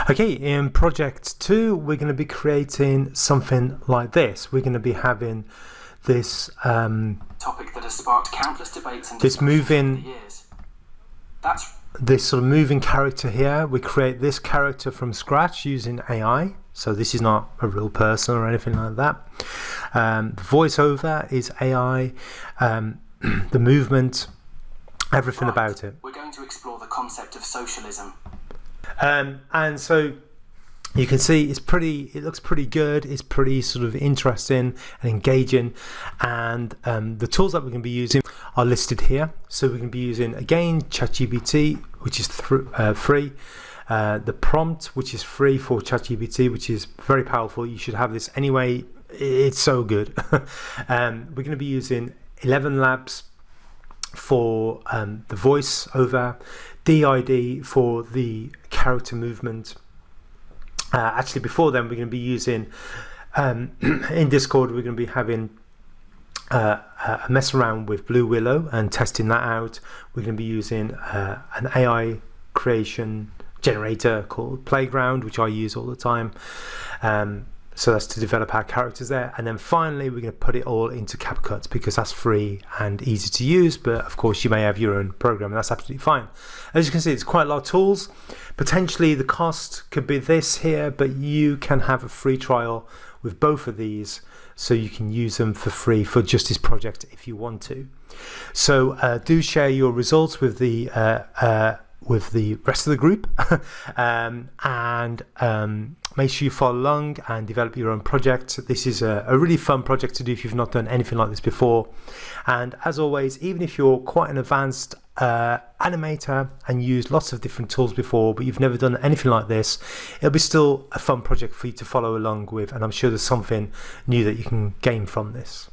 Okay, in project 2, we're going to be creating something like this. We're going to be having this topic that has sparked countless debates and this moving over the years. That's this sort of moving character here. We create this character from scratch using AI. So this is not a real person or anything like that. The voiceover is AI. The movement, everything about it. We're going to explore the concept of socialism. And so you can see it looks pretty good. It's pretty sort of interesting and engaging. And the tools that we're going to be using are listed here. So we're going to be using, again, ChatGPT, which is free. The prompt, which is free for ChatGPT, which is very powerful. You should have this anyway. It's so good. We're going to be using 11 Labs for the voice-over, DID for the character movement. Actually, before then, we're going to be using, in Discord, we're going to be having a mess around with Blue Willow and testing that out. We're going to be using an AI creation generator called Playground, which I use all the time. So that's to develop our characters there. And then finally, we're going to put it all into CapCut because that's free and easy to use. But of course, you may have your own program, and that's absolutely fine. As you can see, it's quite a lot of tools. Potentially, the cost could be this here, but you can have a free trial with both of these, so you can use them for free for just this project if you want to. So do share your results with the rest of the group, and make sure you follow along and develop your own project. This is a really fun project to do if you've not done anything like this before. And as always, even if you're quite an advanced animator and used lots of different tools before, but you've never done anything like this, it'll be still a fun project for you to follow along with, and I'm sure there's something new that you can gain from this.